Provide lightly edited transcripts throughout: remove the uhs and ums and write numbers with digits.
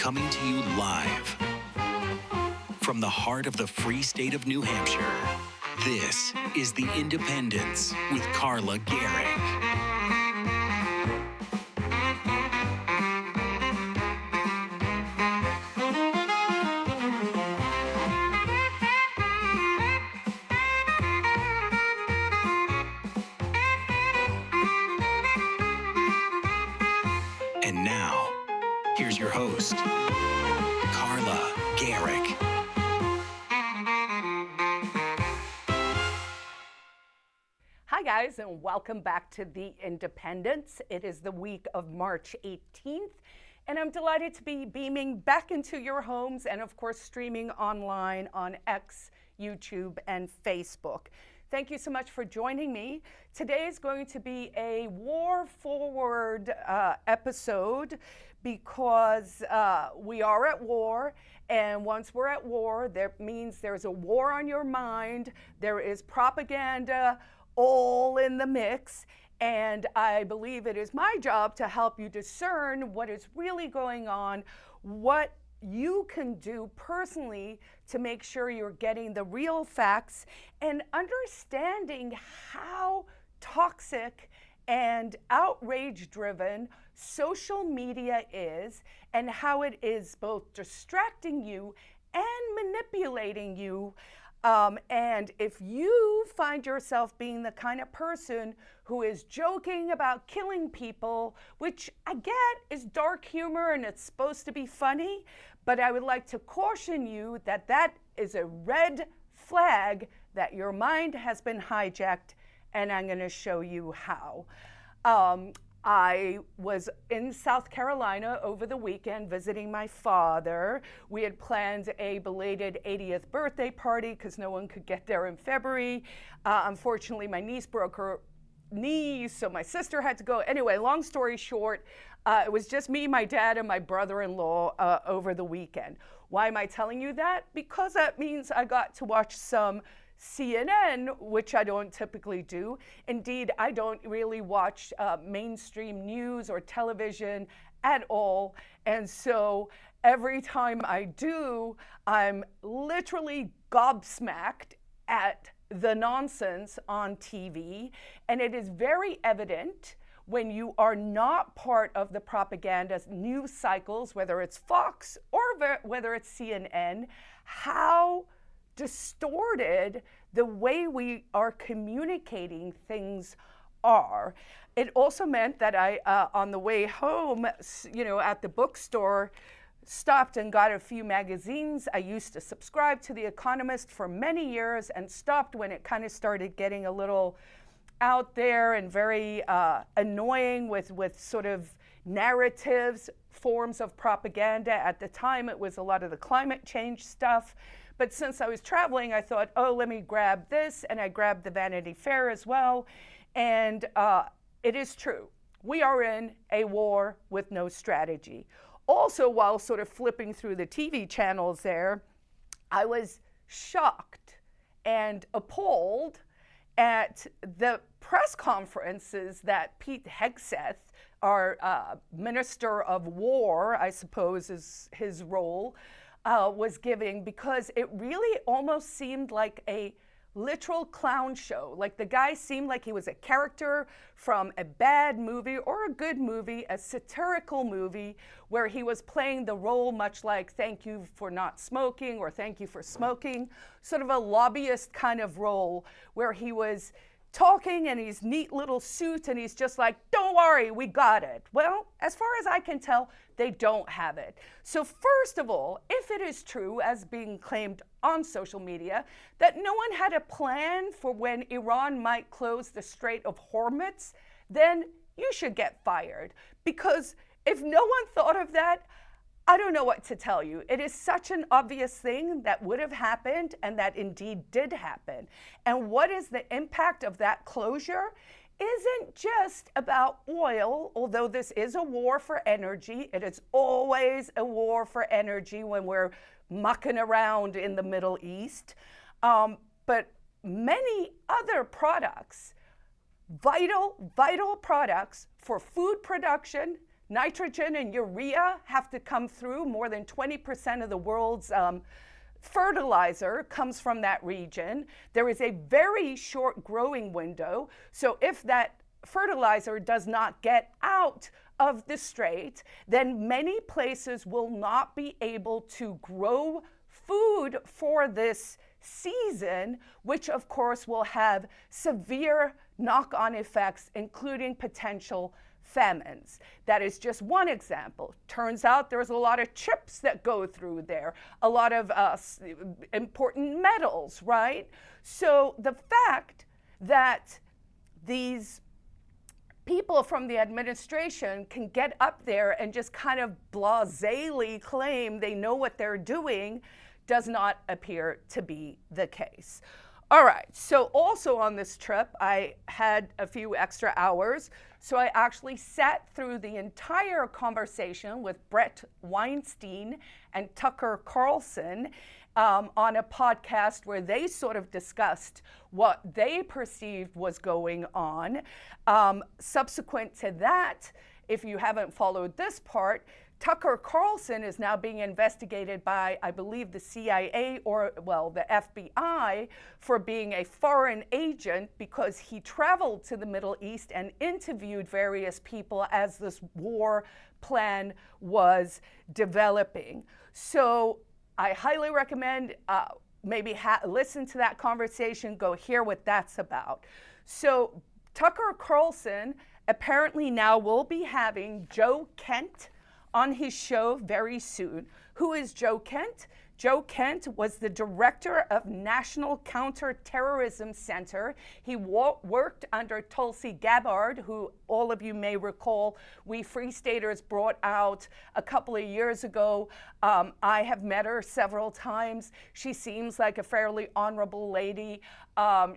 coming to you live from the heart of the free state of New Hampshire. This is The Independence with Carla Garrick. And now, here's your host, Carla Garrick. Hi guys, and welcome back to The Independence. It is the week of March 18th, and I'm delighted to be beaming back into your homes and of course streaming online on X, YouTube, and Facebook. Thank you so much for joining me. Today is going to be a war forward episode because we are at war, and once we're at war, that means there's a war on your mind. There is propaganda all in the mix, and I believe it is my job to help you discern what is really going on, what you can do personally to make sure you're getting the real facts and understanding how toxic and outrage-driven social media is, and how it is both distracting you and manipulating you. And if you find yourself being the kind of person who is joking about killing people, which I get is dark humor and it's supposed to be funny, but I would like to caution you that that is a red flag that your mind has been hijacked, and I'm going to show you how. I was in South Carolina over the weekend visiting my father. We had planned a belated 80th birthday party because no one could get there in February. Unfortunately, my niece broke her knee, so my sister had to go. Anyway, long story short, it was just me, my dad, and my brother-in-law over the weekend. Why am I telling you that? Because that means I got to watch some CNN, which I don't typically do. Indeed, I don't really watch mainstream news or television at all. And so every time I do, I'm literally gobsmacked at the nonsense on TV. And it is very evident when you are not part of the propaganda news cycles, whether it's Fox or whether it's CNN, how distorted the way we are communicating things are. It also meant that I, on the way home, at the bookstore, stopped and got a few magazines. I used to subscribe to The Economist for many years and stopped when it kind of started getting a little out there and very annoying with sort of narratives, forms of propaganda. At the time, it was a lot of the climate change stuff. But since I was traveling, I thought, let me grab this, and I grabbed the Vanity Fair as well. And it is true. We are in a war with no strategy. Also, while sort of flipping through the TV channels there, I was shocked and appalled at the press conferences that Pete Hegseth, our Minister of War, I suppose is his role, was giving, because it really almost seemed like a literal clown show. Like the guy seemed like he was a character from a bad movie or a good movie, a satirical movie, where he was playing the role much like "thank you for not smoking" or "thank you for smoking," sort of a lobbyist kind of role, where he was talking in his neat little suit and he's just like, "Don't worry, we got it." Well, as far as I can tell, they don't have it. So first of all, if it is true, as being claimed on social media, that no one had a plan for when Iran might close the Strait of Hormuz, then you should get fired. Because if no one thought of that, I don't know what to tell you. It is such an obvious thing that would have happened, and that indeed did happen. And what is the impact of that closure? Isn't just about oil, although this is a war for energy. It is always a war for energy when we're mucking around in the Middle East. But many other products, vital products for food production, nitrogen and urea have to come through. More than 20% of the world's fertilizer comes from that region. There is a very short growing window. So if that fertilizer does not get out of the strait, then many places will not be able to grow food for this season, which of course will have severe knock-on effects, including potential famines. That is just one example. Turns out there's a lot of chips that go through there, a lot of important metals, right? So the fact that these people from the administration can get up there and just kind of blasely claim they know what they're doing does not appear to be the case. All right, so also on this trip, I had a few extra hours, so I actually sat through the entire conversation with Bret Weinstein and Tucker Carlson on a podcast where they sort of discussed what they perceived was going on. Subsequent to that, if you haven't followed this part, Tucker Carlson is now being investigated by, I believe, the CIA or, well, the FBI for being a foreign agent because he traveled to the Middle East and interviewed various people as this war plan was developing. So I highly recommend maybe listen to that conversation, go hear what that's about. So Tucker Carlson apparently now will be having Joe Kent on his show very soon. Who is Joe Kent? Joe Kent was the director of National Counterterrorism Center. He worked under Tulsi Gabbard, who all of you may recall we Free Staters brought out a couple of years ago. I have met her several times. She seems like a fairly honorable lady.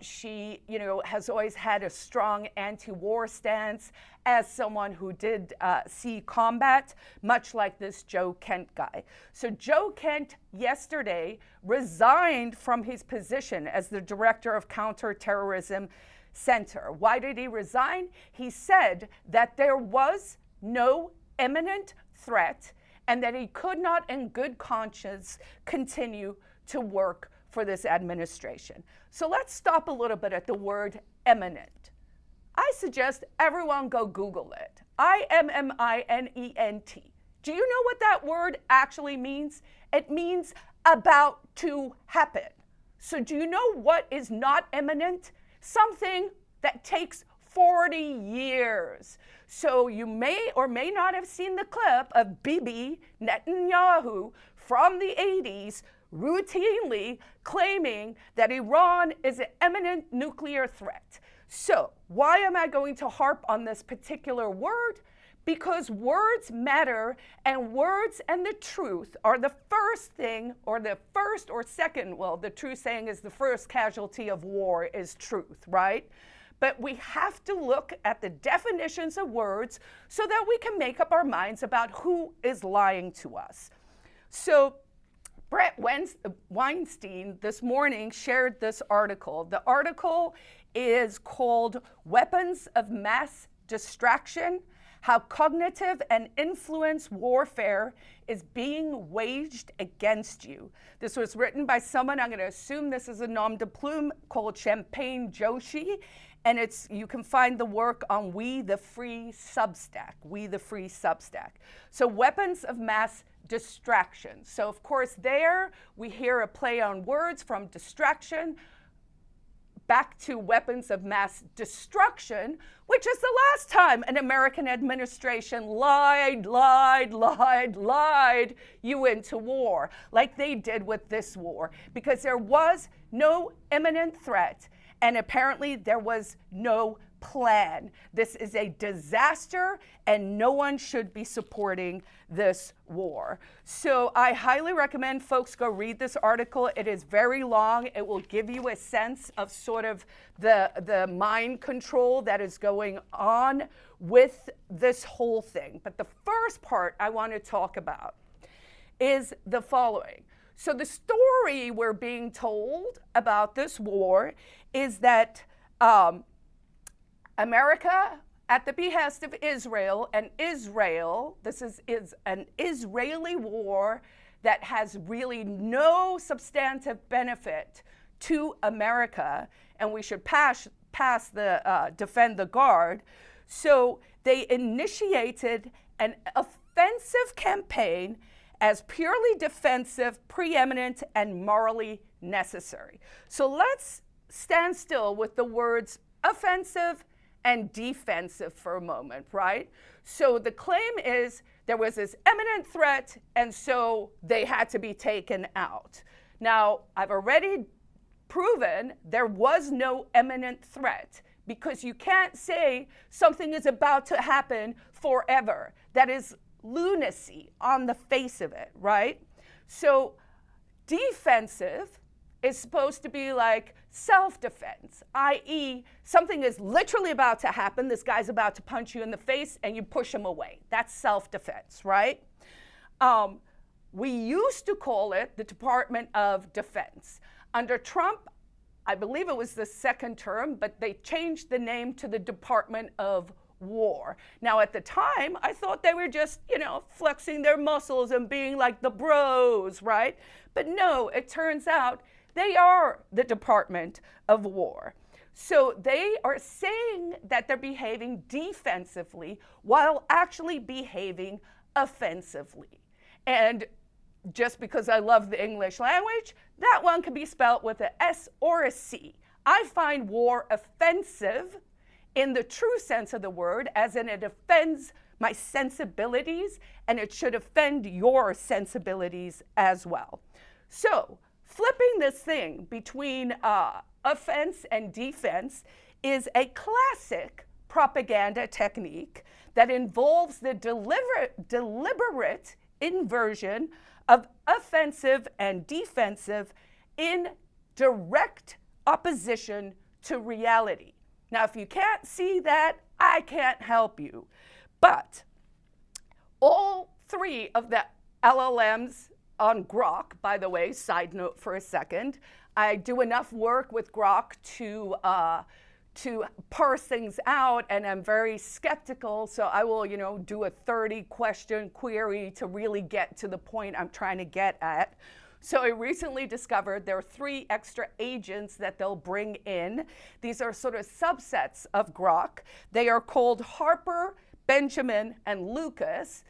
She, has always had a strong anti-war stance as someone who did see combat, much like this Joe Kent guy. So Joe Kent yesterday resigned from his position as the director of Counterterrorism Center. Why did he resign? He said that there was no imminent threat and that he could not in good conscience continue to work for this administration. So let's stop a little bit at the word imminent. I suggest everyone go Google it. imminent. Do you know what that word actually means? It means about to happen. So do you know what is not imminent? Something that takes 40 years. So you may or may not have seen the clip of Bibi Netanyahu from the 80s routinely claiming that Iran is an imminent nuclear threat. So why am I going to harp on this particular word? Because words matter, and words and the truth are the first thing, or the first or second, well, the true saying is the first casualty of war is truth, right? But we have to look at the definitions of words so that we can make up our minds about who is lying to us. So Bret Weinstein this morning shared this article. The article is called Weapons of Mass Distraction: How Cognitive and Influence Warfare is Being Waged Against You. This was written by someone, I'm going to assume this is a nom de plume, called Champagne Joshi, and you can find the work on We the Free Substack, We the Free Substack. So weapons of mass distraction. So of course there we hear a play on words from distraction back to weapons of mass destruction, which is the last time an American administration lied you into war, like they did with this war, because there was no imminent threat, and apparently there was no plan. This is a disaster, and no one should be supporting this war. So I highly recommend folks go read this article. It is very long. It will give you a sense of sort of the mind control that is going on with this whole thing. But the first part I want to talk about is the following. So the story we're being told about this war is that America at the behest of Israel, and Israel, this is an Israeli war that has really no substantive benefit to America, and we should defend the guard. So they initiated an offensive campaign as purely defensive, preeminent, and morally necessary. So let's stand still with the words offensive and defensive for a moment, right? So the claim is there was this imminent threat, and so they had to be taken out. Now, I've already proven there was no imminent threat, because you can't say something is about to happen forever. That is lunacy on the face of it, right? So defensive is supposed to be like self-defense, i.e. something is literally about to happen, this guy's about to punch you in the face, and you push him away. That's self-defense, right? We used to call it the Department of Defense. Under Trump, I believe it was the second term, but they changed the name to the Department of War. Now, at the time, I thought they were just, flexing their muscles and being like the bros, right? But no, it turns out they are the Department of War. So they are saying that they're behaving defensively while actually behaving offensively. And just because I love the English language, that one can be spelled with an S or a C. I find war offensive in the true sense of the word, as in it offends my sensibilities, and it should offend your sensibilities as well. So flipping this thing between offense and defense is a classic propaganda technique that involves the deliberate inversion of offensive and defensive in direct opposition to reality. Now, if you can't see that, I can't help you. But all three of the LLMs on Grok, by the way, side note for a second, I do enough work with Grok to parse things out, and I'm very skeptical, so I will, do a 30-question query to really get to the point I'm trying to get at. So I recently discovered there are 3 extra agents that they'll bring in. These are sort of subsets of Grok. They are called Harper, Benjamin, and Lucas.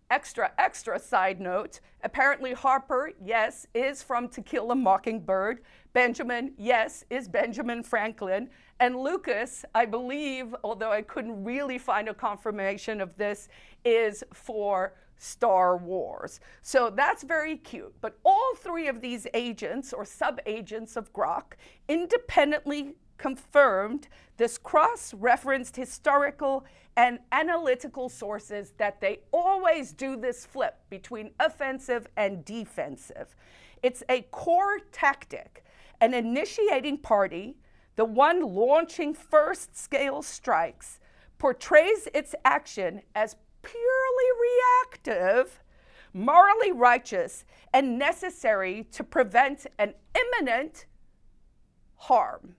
Extra side note, apparently Harper, yes, is from To Kill a Mockingbird. Benjamin, yes, is Benjamin Franklin. And Lucas, I believe, although I couldn't really find a confirmation of this, is for Star Wars. So that's very cute. But all 3 of these agents or sub-agents of Grok independently confirmed this cross-referenced historical and analytical sources that they always do this flip between offensive and defensive. It's a core tactic. An initiating party, the one launching first-scale strikes, portrays its action as purely reactive, morally righteous, and necessary to prevent an imminent harm.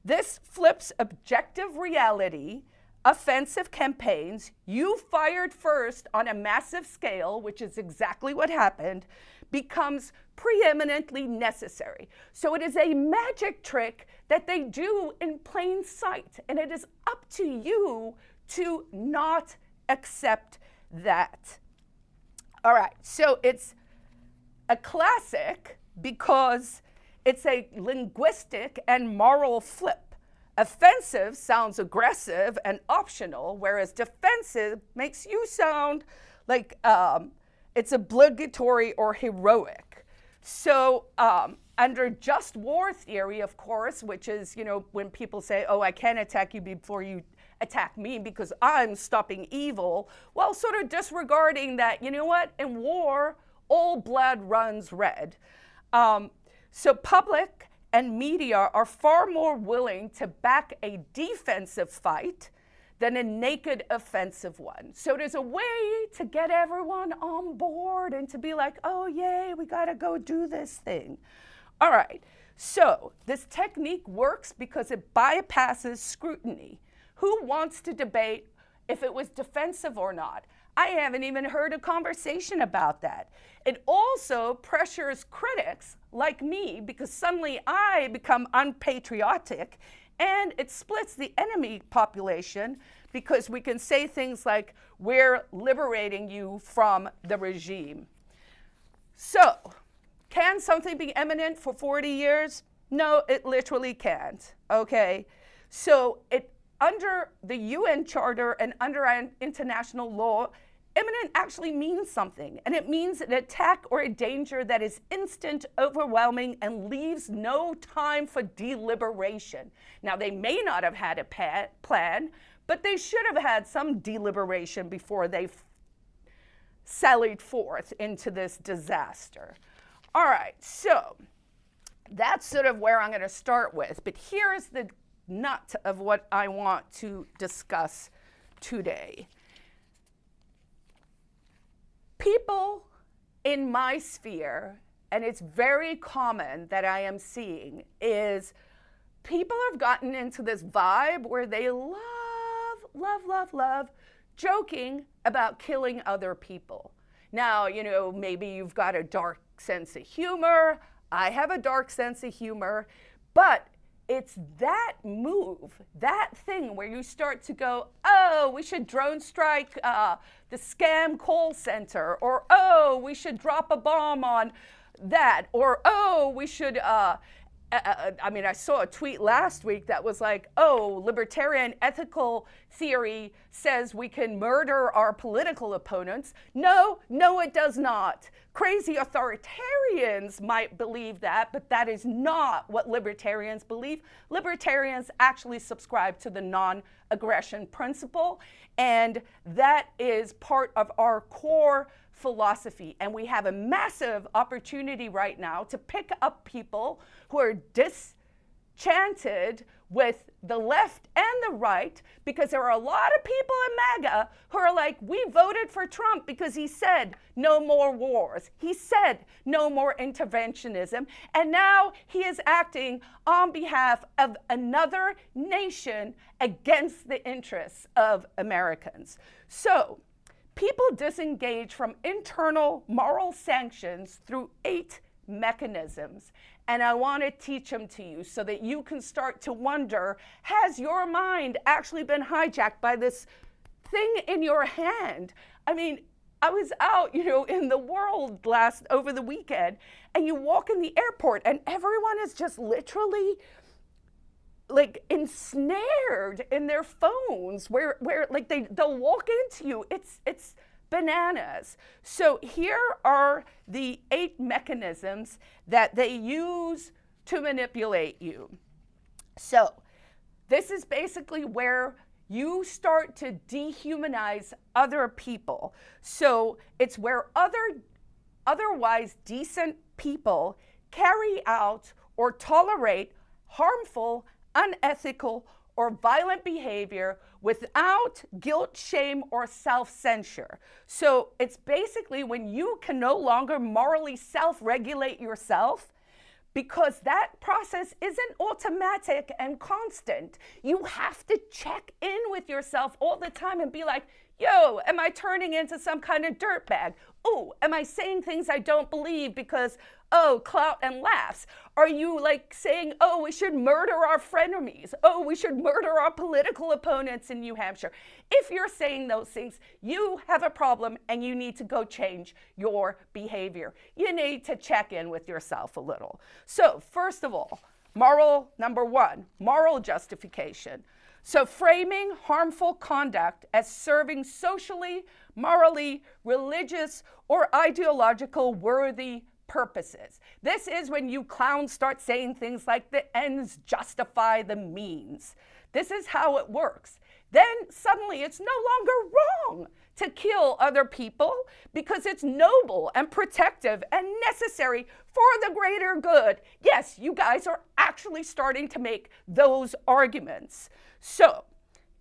This flips objective reality. Offensive campaigns, you fired first on a massive scale, which is exactly what happened, becomes preeminently necessary. So it is a magic trick that they do in plain sight, and it is up to you to not accept that. All right, so it's a classic because it's a linguistic and moral flip. Offensive sounds aggressive and optional, whereas defensive makes you sound like it's obligatory or heroic. So under just war theory, of course, which is, when people say, oh, I can't attack you before you attack me because I'm stopping evil, well, sort of disregarding that, in war, all blood runs red. So public and media are far more willing to back a defensive fight than a naked offensive one. So there's a way to get everyone on board and to be like, oh, yay, we got to go do this thing. All right, so this technique works because it bypasses scrutiny. Who wants to debate if it was defensive or not? I haven't even heard a conversation about that. It also pressures critics like me because suddenly I become unpatriotic, and it splits the enemy population because we can say things like, we're liberating you from the regime. So, can something be imminent for 40 years? No, it literally can't, okay? So under the UN Charter and under international law, imminent actually means something, and it means an attack or a danger that is instant, overwhelming, and leaves no time for deliberation. Now, they may not have had a plan, but they should have had some deliberation before they sallied forth into this disaster. All right, so that's sort of where I'm going to start with, but here's the nut of what I want to discuss today. People in my sphere, and it's very common that I am seeing, is people have gotten into this vibe where they love joking about killing other people. Now, maybe you've got a dark sense of humor. I have a dark sense of humor, but it's that move, that thing where you start to go, oh, we should drone strike the scam call center, or oh, we should drop a bomb on that, or oh, we should, I saw a tweet last week that was like, oh, libertarian ethical theory says we can murder our political opponents. No, it does not. Crazy authoritarians might believe that, but that is not what libertarians believe. Libertarians actually subscribe to the non-aggression principle, and that is part of our core philosophy. And we have a massive opportunity right now to pick up people who are disenchanted with the left and the right, because there are a lot of people in MAGA who are like, we voted for Trump because he said no more wars. He said no more interventionism. And now he is acting on behalf of another nation against the interests of Americans. So people disengage from internal moral sanctions through 8 mechanisms. And I want to teach them to you so that you can start to wonder, has your mind actually been hijacked by this thing in your hand? I mean, I was out, in the world over the weekend, and you walk in the airport and everyone is just literally like ensnared in their phones where like they'll walk into you. It's bananas. So here are the 8 mechanisms that they use to manipulate you. So this is basically where you start to dehumanize other people. So it's where otherwise decent people carry out or tolerate harmful, unethical, or violent behavior without guilt, shame, or self-censure. So it's basically when you can no longer morally self-regulate yourself, because that process isn't automatic and constant. You have to check in with yourself all the time and be like, yo, am I turning into some kind of dirtbag? Oh, am I saying things I don't believe because, oh, clout and laughs? Are you like saying, oh, we should murder our frenemies? Oh, we should murder our political opponents in New Hampshire? If you're saying those things, you have a problem and you need to go change your behavior. You need to check in with yourself a little. So first of all, number 1, moral justification. So framing harmful conduct as serving socially, morally, religious, or ideological worthy purposes. This is when you clowns start saying things like the ends justify the means. This is how it works. Then suddenly it's no longer wrong to kill other people because it's noble and protective and necessary for the greater good. Yes, you guys are actually starting to make those arguments. So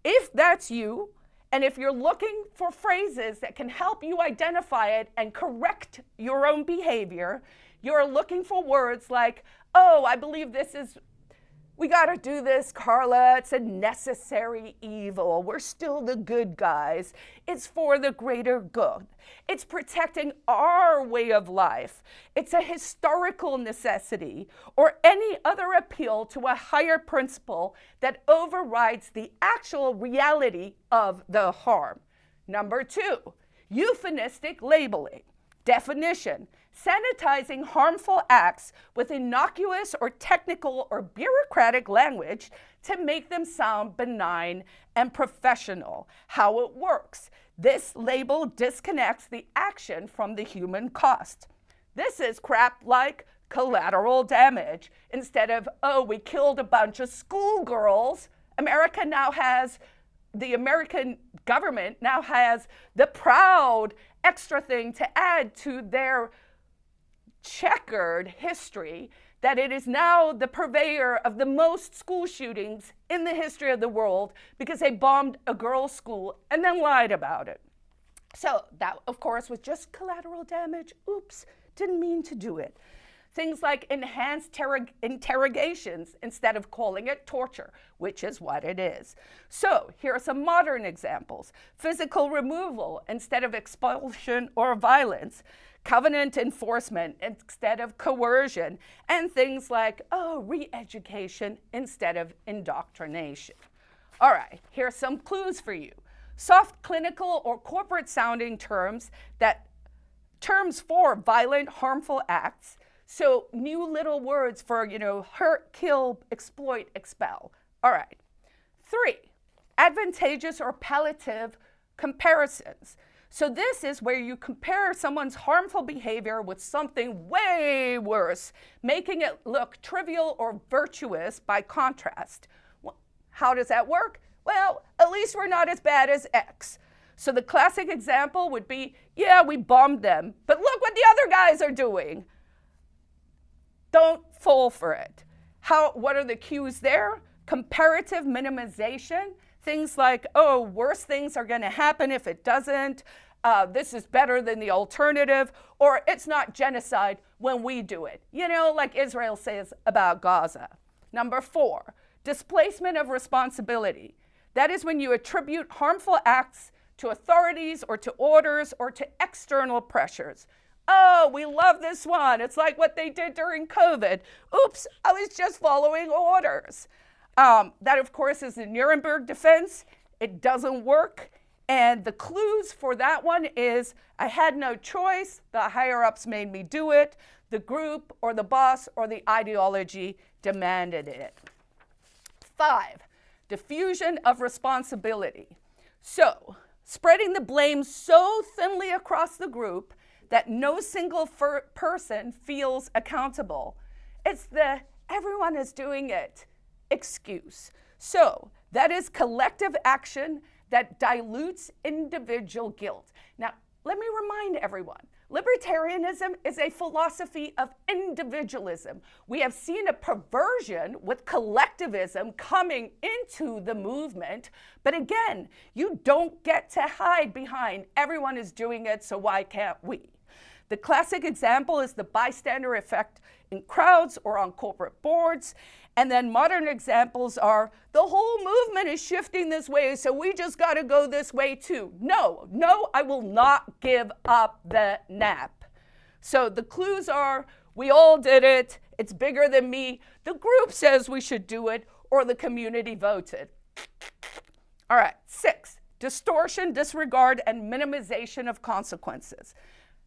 if that's you, and if you're looking for phrases that can help you identify it and correct your own behavior, you're looking for words like, oh, I believe this is We got to do this, Carla. It's a necessary evil. We're still the good guys. It's for the greater good. It's protecting our way of life. It's a historical necessity or any other appeal to a higher principle that overrides the actual reality of the harm. Number 2, euphemistic labeling. Definition: sanitizing harmful acts with innocuous or technical or bureaucratic language to make them sound benign and professional. How it works: this label disconnects the action from the human cost. This is crap like collateral damage. Instead of, oh, we killed a bunch of schoolgirls, the American government now has the proud extra thing to add to their checkered history that it is now the purveyor of the most school shootings in the history of the world because they bombed a girls' school and then lied about it. So that, of course, was just collateral damage. Oops, didn't mean to do it. Things like enhanced interrogations instead of calling it torture, which is what it is. So here are some modern examples. Physical removal instead of expulsion or violence. Covenant enforcement instead of coercion. And things like, re-education instead of indoctrination. All right, here are some clues for you. Soft clinical or corporate sounding terms for violent, harmful acts. So new little words for, hurt, kill, exploit, expel. All right. 3, advantageous or palliative comparisons. So this is where you compare someone's harmful behavior with something way worse, making it look trivial or virtuous by contrast. How does that work? Well, at least we're not as bad as X. So the classic example would be, yeah, we bombed them, but look what the other guys are doing. Don't fall for it. What are the cues there? Comparative minimization. Things like, worse things are going to happen if it doesn't. This is better than the alternative. Or it's not genocide when we do it. Like Israel says about Gaza. Number 4, displacement of responsibility. That is when you attribute harmful acts to authorities or to orders or to external pressures. Oh, we love this one. It's like what they did during COVID. Oops, I was just following orders. That, of course, is the Nuremberg defense. It doesn't work. And the clues for that one is I had no choice. The higher-ups made me do it. The group or the boss or the ideology demanded it. 5, diffusion of responsibility. So, spreading the blame so thinly across the group that no single person feels accountable. It's the everyone is doing it excuse. So that is collective action that dilutes individual guilt. Now, let me remind everyone, libertarianism is a philosophy of individualism. We have seen a perversion with collectivism coming into the movement. But again, you don't get to hide behind everyone is doing it, so why can't we? The classic example is the bystander effect in crowds or on corporate boards. And then modern examples are the whole movement is shifting this way, so we just got to go this way too. No, I will not give up the nap. So the clues are we all did it, it's bigger than me, the group says we should do it, or the community voted. All right, 6, distortion, disregard, and minimization of consequences.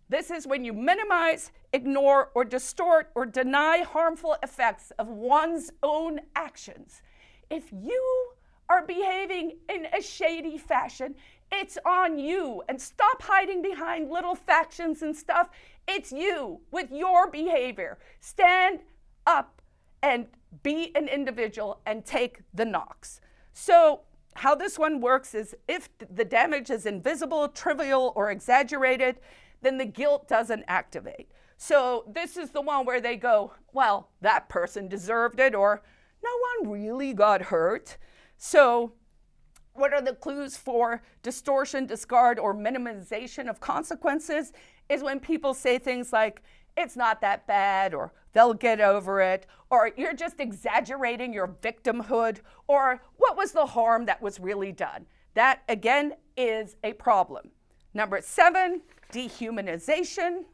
This is when you minimize, ignore, or distort or deny harmful effects of one's own actions. If you are behaving in a shady fashion, it's on you. And stop hiding behind little factions and stuff. It's you with your behavior. Stand up and be an individual and take the knocks. So how this one works is if the damage is invisible, trivial, or exaggerated, then the guilt doesn't activate. So this is the one where they go, well, that person deserved it, or no one really got hurt. So what are the clues for distortion, discard, or minimization of consequences is when people say things like, it's not that bad, or they'll get over it, or you're just exaggerating your victimhood, or what was the harm that was really done? That, again, is a problem. Number 7, dehumanization.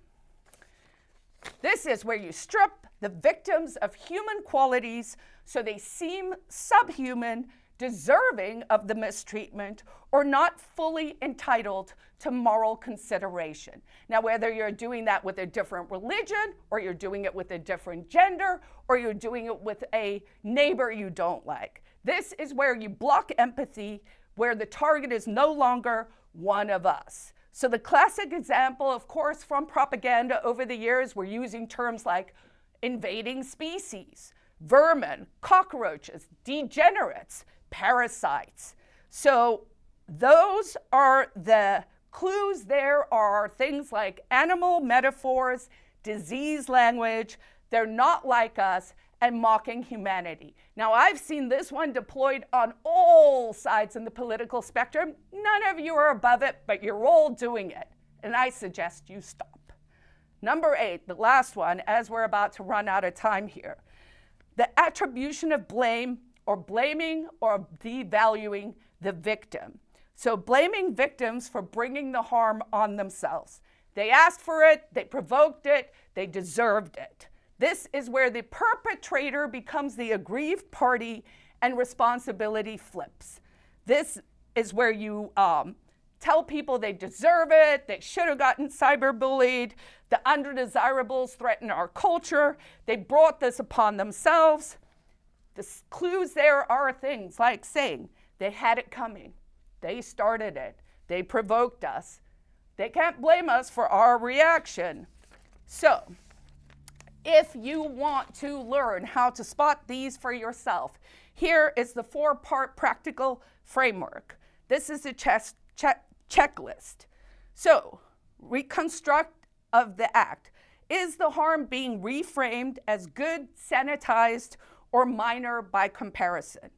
This is where you strip the victims of human qualities so they seem subhuman, deserving of the mistreatment, or not fully entitled to moral consideration. Now, whether you're doing that with a different religion, or you're doing it with a different gender, or you're doing it with a neighbor you don't like, this is where you block empathy, where the target is no longer one of us. So the classic example, of course, from propaganda over the years, we're using terms like invading species, vermin, cockroaches, degenerates, parasites. So those are the clues. There are things like animal metaphors, disease language, they're not like us, and mocking humanity. Now, I've seen this one deployed on all sides in the political spectrum. None of you are above it, but you're all doing it, and I suggest you stop. Number 8, the last one, as we're about to run out of time here. The attribution of blame, or blaming or devaluing the victim. So blaming victims for bringing the harm on themselves. They asked for it, they provoked it, they deserved it. This is where the perpetrator becomes the aggrieved party and responsibility flips. This is where you tell people they deserve it, they should have gotten cyberbullied, the undesirables threaten our culture, they brought this upon themselves. The clues there are things like saying they had it coming, they started it, they provoked us, they can't blame us for our reaction. So, if you want to learn how to spot these for yourself, here is the 4-part practical framework. This is a checklist. So, reconstruct of the act. Is the harm being reframed as good, sanitized, or minor by comparison?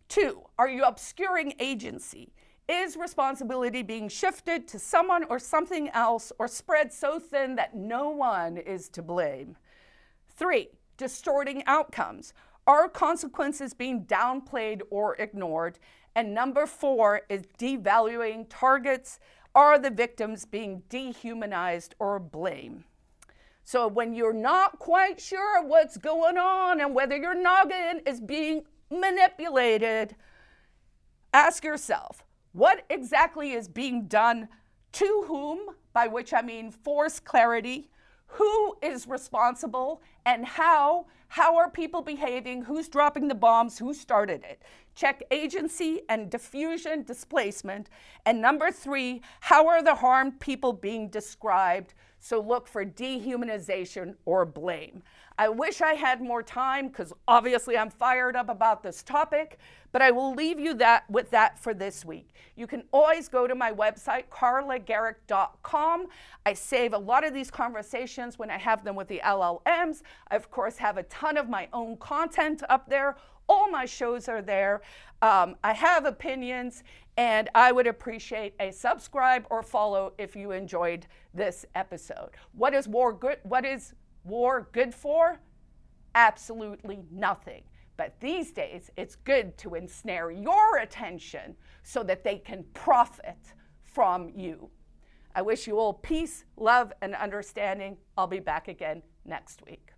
2, are you obscuring agency? Is responsibility being shifted to someone or something else, or spread so thin that no one is to blame? 3, distorting outcomes. Are consequences being downplayed or ignored? And number 4 is devaluing targets. Are the victims being dehumanized or blamed? So when you're not quite sure what's going on and whether your noggin is being manipulated, ask yourself, what exactly is being done to whom, by which I mean force clarity, who is responsible, and how are people behaving, who's dropping the bombs, who started it. Check agency and diffusion, displacement. And number 3, how are the harmed people being described? So look for dehumanization or blame. I wish I had more time, because obviously I'm fired up about this topic, but I will leave you with that for this week. You can always go to my website, carlagericke.com. I save a lot of these conversations when I have them with the LLMs. I, of course, have a ton of my own content up there. All my shows are there. I have opinions, and I would appreciate a subscribe or follow if you enjoyed this episode. What is war good for? Absolutely nothing. But these days, it's good to ensnare your attention so that they can profit from you. I wish you all peace, love, and understanding. I'll be back again next week.